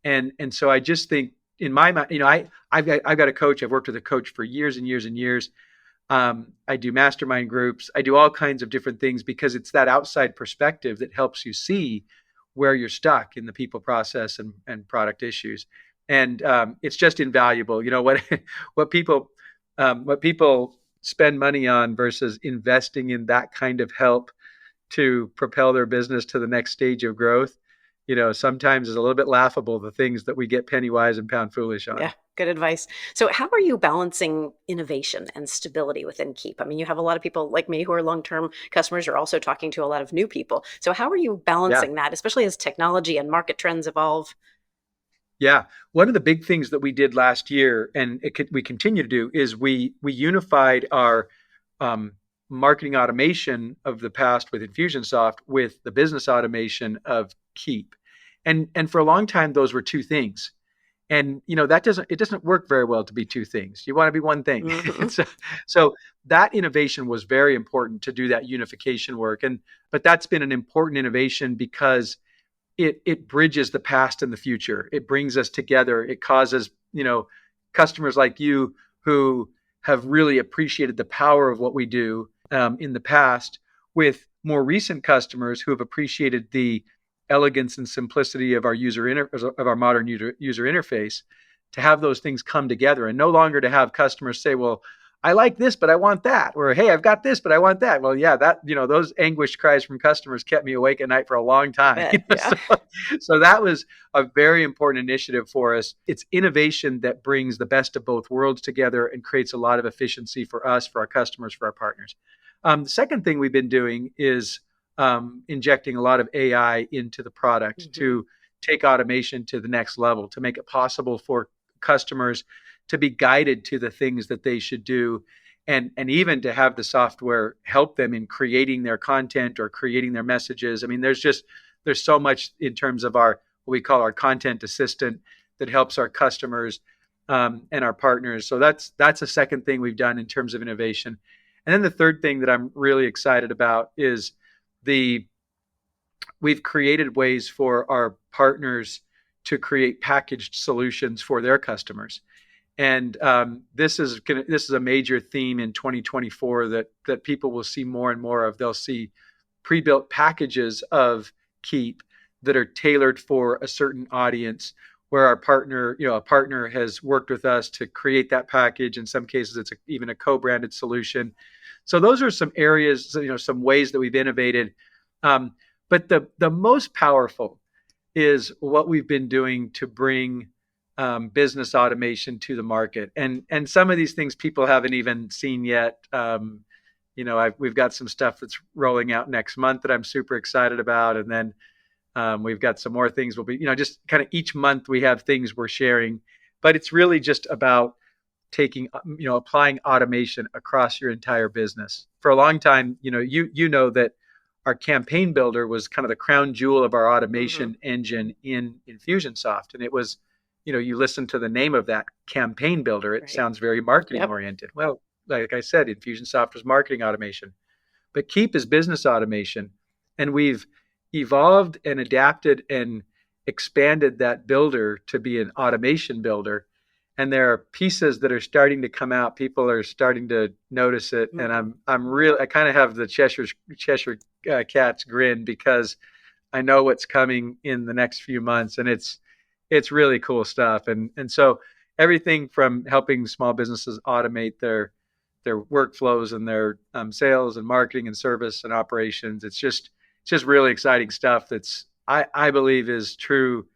Speaker 2: And so I just think in my mind, I've got a coach. I've worked with a coach for years and years and years. I do mastermind groups. I do all kinds of different things because it's that outside perspective that helps you see where you're stuck in the people, process, and product issues. And it's just invaluable. What people spend money on versus investing in that kind of help to propel their business to the next stage of growth. Sometimes is a little bit laughable, the things that we get penny wise and pound foolish on.
Speaker 1: Yeah, good advice. So how are you balancing innovation and stability within Keap? I mean, you have a lot of people like me who are long-term customers. You're also talking to a lot of new people. So how are you balancing that, especially as technology and market trends evolve?
Speaker 2: Yeah. One of the big things that we did last year, and we continue to do, is we unified our marketing automation of the past with Infusionsoft with the business automation of Keap. And for a long time, those were two things. And, it doesn't work very well to be two things. You want to be one thing.
Speaker 1: Mm-hmm.
Speaker 2: so that innovation was very important to do that unification work. But that's been an important innovation because it bridges the past and the future. It brings us together. It causes, customers like you who have really appreciated the power of what we do in the past with more recent customers who have appreciated the elegance and simplicity of our modern user interface, to have those things come together and no longer to have customers say, well, I like this, but I want that. Or, hey, I've got this, but I want that. Well, yeah, those anguished cries from customers kept me awake at night for a long time.
Speaker 1: Yeah.
Speaker 2: So that was a very important initiative for us. It's innovation that brings the best of both worlds together and creates a lot of efficiency for us, for our customers, for our partners. The second thing we've been doing is injecting a lot of AI into the product to take automation to the next level, to make it possible for customers to be guided to the things that they should do, and even to have the software help them in creating their content or creating their messages. I mean, there's so much in terms of what we call our content assistant that helps our customers and our partners. So that's a second thing we've done in terms of innovation. And then the third thing that I'm really excited about is we've created ways for our partners to create packaged solutions for their customers. And this is a major theme in 2024 that people will see more and more of. They'll see pre-built packages of Keap that are tailored for a certain audience, where a partner has worked with us to create that package. In some cases, it's even a co-branded solution. So those are some areas, some ways that we've innovated. But the most powerful is what we've been doing to bring business automation to the market. And some of these things people haven't even seen yet. We've got some stuff that's rolling out next month that I'm super excited about. And then we've got some more things we'll be, just kind of each month we have things we're sharing. But it's really just about applying automation across your entire business. For a long time, you know that our campaign builder was kind of the crown jewel of our automation engine in Infusionsoft. And it was, you listen to the name of that, campaign builder, it sounds very marketing oriented. Well, like I said, Infusionsoft was marketing automation, but Keap is business automation. And we've evolved and adapted and expanded that builder to be an automation builder. And there are pieces that are starting to come out. People are starting to notice it, and I kind of have the Cheshire cat's grin, because I know what's coming in the next few months, and it's really cool stuff. And so everything from helping small businesses automate their workflows and their sales and marketing and service and operations. It's just really exciting stuff. That's I believe is true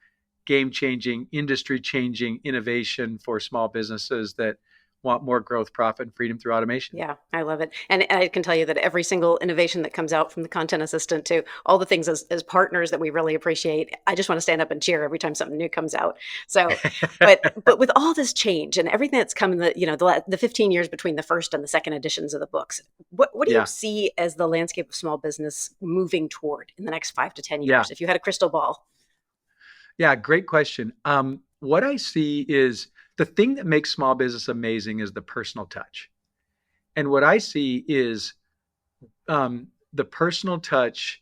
Speaker 2: game-changing, industry-changing innovation for small businesses that want more growth, profit, and freedom through automation.
Speaker 1: Yeah, I love it. And I can tell you that every single innovation that comes out, from the content assistant to all the things as partners that we really appreciate, I just want to stand up and cheer every time something new comes out. So, but with all this change and everything that's come in the 15 years between the first and the second editions of the books, what do you see as the landscape of small business moving toward in the next 5 to 10 years? If you had a crystal ball.
Speaker 2: Yeah, great question. What I see is the thing that makes small business amazing is the personal touch. And what I see is the personal touch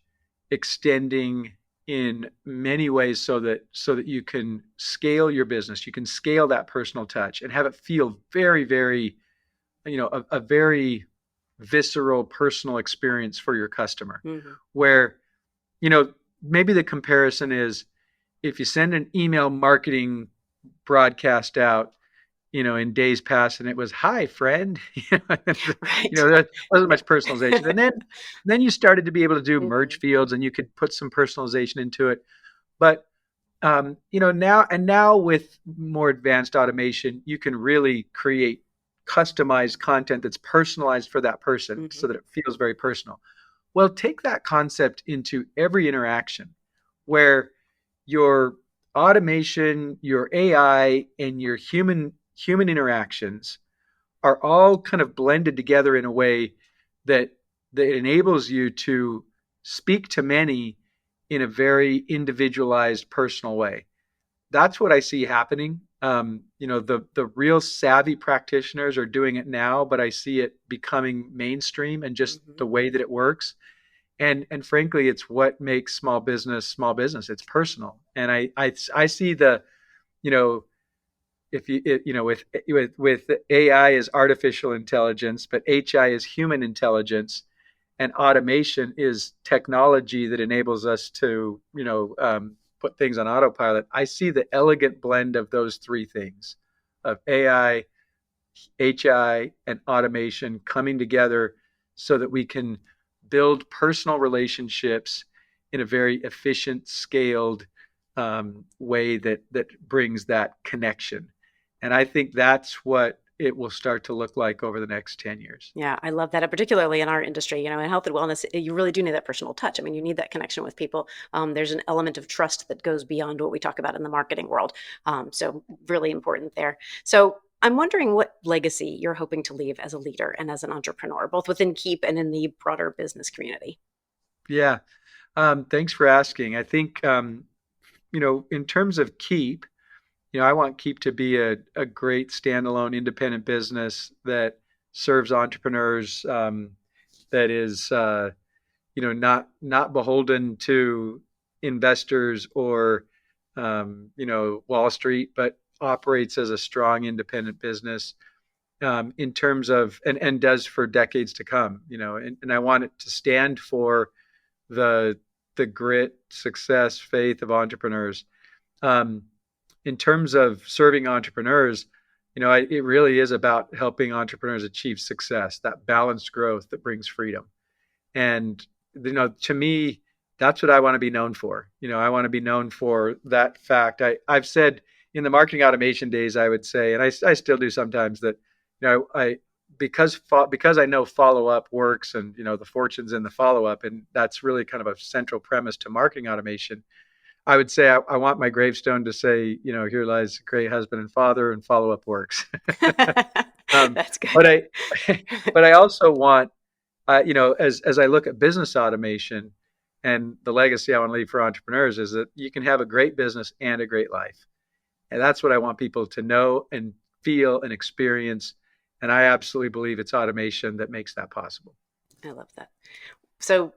Speaker 2: extending in many ways so that you can scale your business. You can scale that personal touch and have it feel very, very, a very visceral personal experience for your customer. Where, maybe the comparison is, if you send an email marketing broadcast out, in days past, and it was, "Hi, friend," there wasn't much personalization. And then you started to be able to do merge fields, and you could put some personalization into it. But now with more advanced automation, you can really create customized content that's personalized for that person, so that it feels very personal. Well, take that concept into every interaction, where your automation, your AI, and your human interactions are all kind of blended together in a way that enables you to speak to many in a very individualized, personal way. That's what I see happening. The real savvy practitioners are doing it now, but I see it becoming mainstream, and just the way that it works. And frankly, it's what makes small business. It's personal. And I see with AI is artificial intelligence, but HI is human intelligence, and automation is technology that enables us to put things on autopilot. I see the elegant blend of those three things, of AI, HI, and automation, coming together so that we can build personal relationships in a very efficient, scaled way that brings that connection. And I think that's what it will start to look like over the next 10 years.
Speaker 1: Yeah, I love that. And particularly in our industry, in health and wellness, you really do need that personal touch. I mean, you need that connection with people. There's an element of trust that goes beyond what we talk about in the marketing world. So really important there. So I'm wondering what legacy you're hoping to leave as a leader and as an entrepreneur, both within Keap and in the broader business community.
Speaker 2: Yeah. Thanks for asking. I think, in terms of Keap, I want Keap to be a great standalone independent business that serves entrepreneurs, that is, not beholden to investors or, Wall Street, but operates as a strong independent business in terms of, and does for decades to come, and I want it to stand for the the grit, success, faith of entrepreneurs. Um, in terms of serving entrepreneurs, it really is about helping entrepreneurs achieve success, that balanced growth that brings freedom. And, to me, that's what I want to be known for. I want to be known for that fact. I've said in the marketing automation days, I would say, and I still do sometimes, that, because I know follow up works, and the fortune's in the follow up, and that's really kind of a central premise to marketing automation. I would say I want my gravestone to say, here lies a great husband and father, and follow up works.
Speaker 1: That's good.
Speaker 2: But I also want, as I look at business automation, and the legacy I want to leave for entrepreneurs is that you can have a great business and a great life. And that's what I want people to know and feel and experience. And I absolutely believe it's automation that makes that possible.
Speaker 1: I love that. So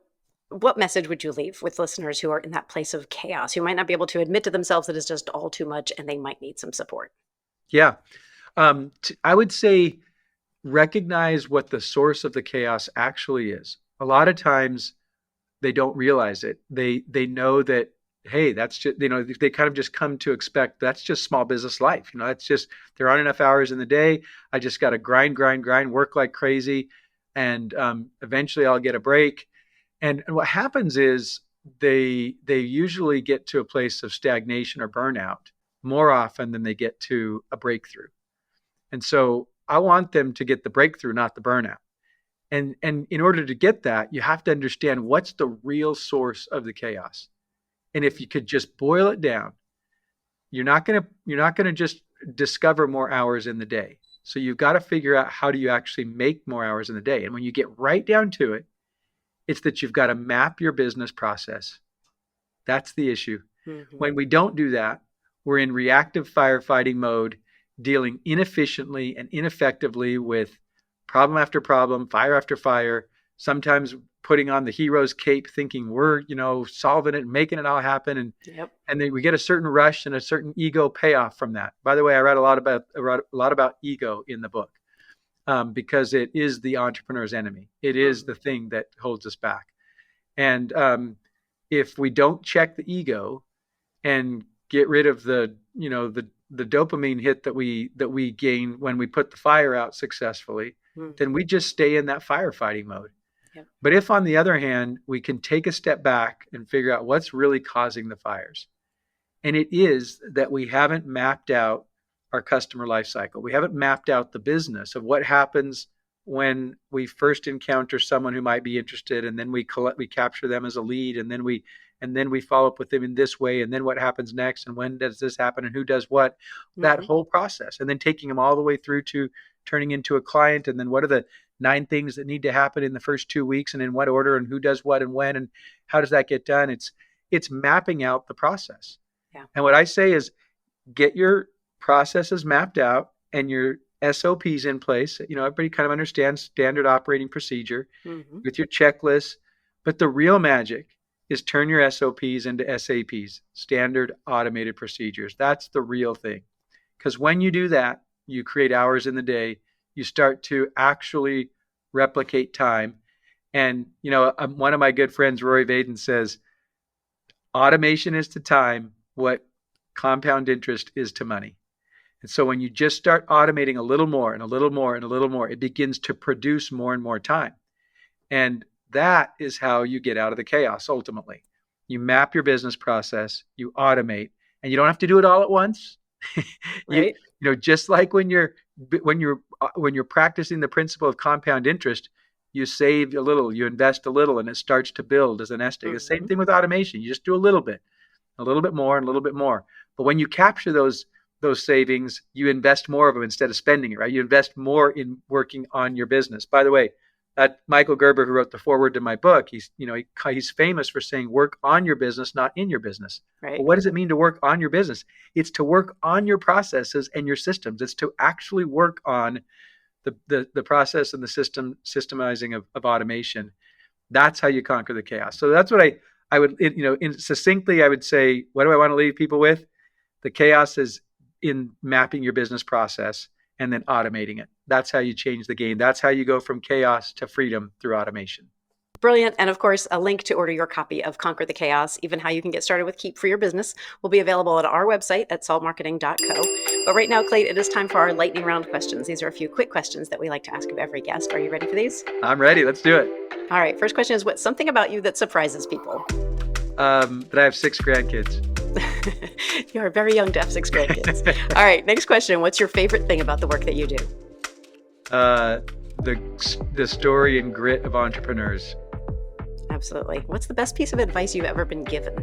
Speaker 1: what message would you leave with listeners who are in that place of chaos, who might not be able to admit to themselves that it's just all too much and they might need some support?
Speaker 2: Yeah. I would say recognize what the source of the chaos actually is. A lot of times they don't realize it. They know that, hey, that's just, they kind of just come to expect that's just small business life. That's just, there aren't enough hours in the day. I just got to grind, work like crazy. And eventually I'll get a break. And what happens is they usually get to a place of stagnation or burnout more often than they get to a breakthrough. And so I want them to get the breakthrough, not the burnout. And in order to get that, you have to understand what's the real source of the chaos. And if you could just boil it down, you're not going to just discover more hours in the day. So you've got to figure out, how do you actually make more hours in the day? And when you get right down to it, it's that you've got to map your business process. That's the issue. Mm-hmm. When we don't do that, we're in reactive firefighting mode, dealing inefficiently and ineffectively with problem after problem, fire after fire, sometimes putting on the hero's cape, thinking we're, solving it and making it all happen. And then we get a certain rush and a certain ego payoff from that. By the way, I write a lot about ego in the book, because it is the entrepreneur's enemy. It is the thing that holds us back. And if we don't check the ego and get rid of the dopamine hit that we gain when we put the fire out successfully, then we just stay in that firefighting mode. Yep. But if, on the other hand, we can take a step back and figure out what's really causing the fires, and it is that we haven't mapped out our customer life cycle. We haven't mapped out the business of what happens when we first encounter someone who might be interested, and then we capture them as a lead, and then we follow up with them in this way, and then what happens next, and when does this happen, and who does what, that whole process, and then taking them all the way through to turning into a client, and then what are the 9 things that need to happen in the first 2 weeks, and in what order, and who does what and when, and how does that get done? It's mapping out the process. Yeah. And what I say is, get your processes mapped out and your SOPs in place. Everybody kind of understands standard operating procedure with your checklist, but the real magic is turn your SOPs into SAPs, standard automated procedures. That's the real thing. Because when you do that, you create hours in the day, you start to actually replicate time. And, one of my good friends, Rory Vaden, says, automation is to time what compound interest is to money. And so when you just start automating a little more and a little more and a little more, it begins to produce more and more time. And that is how you get out of the chaos. Ultimately, you map your business process, you automate, and you don't have to do it all at once. Right. Just like when you're practicing the principle of compound interest, you save a little, you invest a little, and it starts to build as a nest egg. The same thing with automation. You just do a little bit more, and a little bit more. But when you capture those savings, you invest more of them instead of spending it, right? You invest more in working on your business. By the way, that Michael Gerber, who wrote the foreword to my book, he's famous for saying, work on your business, not in your business. Right. Well, what does it mean to work on your business? It's to work on your processes and your systems. It's to actually work on the process and the systemizing of automation. That's how you conquer the chaos. So that's what I would, succinctly, I would say, what do I want to leave people with? The chaos is in mapping your business process and then automating it. That's how you change the game. That's how you go from chaos to freedom through automation.
Speaker 1: Brilliant. And of course, a link to order your copy of Conquer the Chaos, even how you can get started with Keap for your business, will be available at our website at saltmarketing.co. But right now, Clate, it is time for our lightning round questions. These are a few quick questions that we like to ask of every guest. Are you ready for these?
Speaker 2: I'm ready. Let's do it.
Speaker 1: All right. First question is, what's something about you that surprises people?
Speaker 2: That I have 6 grandkids.
Speaker 1: You are very young to have 6 grandkids. All right. Next question. What's your favorite thing about the work that you do?
Speaker 2: The story and grit of entrepreneurs.
Speaker 1: Absolutely. What's the best piece of advice you've ever been given?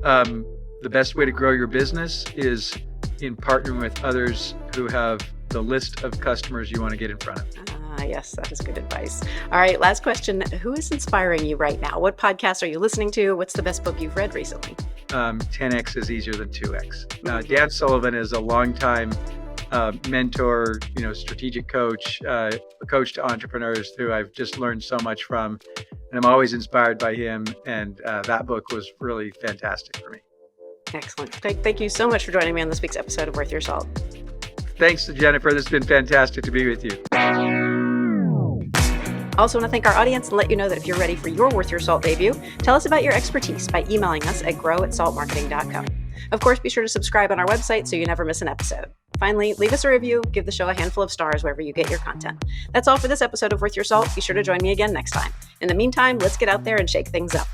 Speaker 2: The best way to grow your business is in partnering with others who have the list of customers you want to get in front of.
Speaker 1: Yes, that is good advice. All right, last question. Who is inspiring you right now? What podcast are you listening to? What's the best book you've read recently?
Speaker 2: 10x is easier than 2x. Dan Sullivan is a longtime mentor, strategic coach, a coach to entrepreneurs who I've just learned so much from. And I'm always inspired by him. And that book was really fantastic for me.
Speaker 1: Excellent. Thank you so much for joining me on this week's episode of Worth Your Salt.
Speaker 2: Thanks to Jennifer. This has been fantastic to be with you.
Speaker 1: Also want to thank our audience and let you know that if you're ready for your Worth Your Salt debut, tell us about your expertise by emailing us at grow@saltmarketing.co. Of course, be sure to subscribe on our website so you never miss an episode. Finally, leave us a review, give the show a handful of stars wherever you get your content. That's all for this episode of Worth Your Salt. Be sure to join me again next time. In the meantime, let's get out there and shake things up.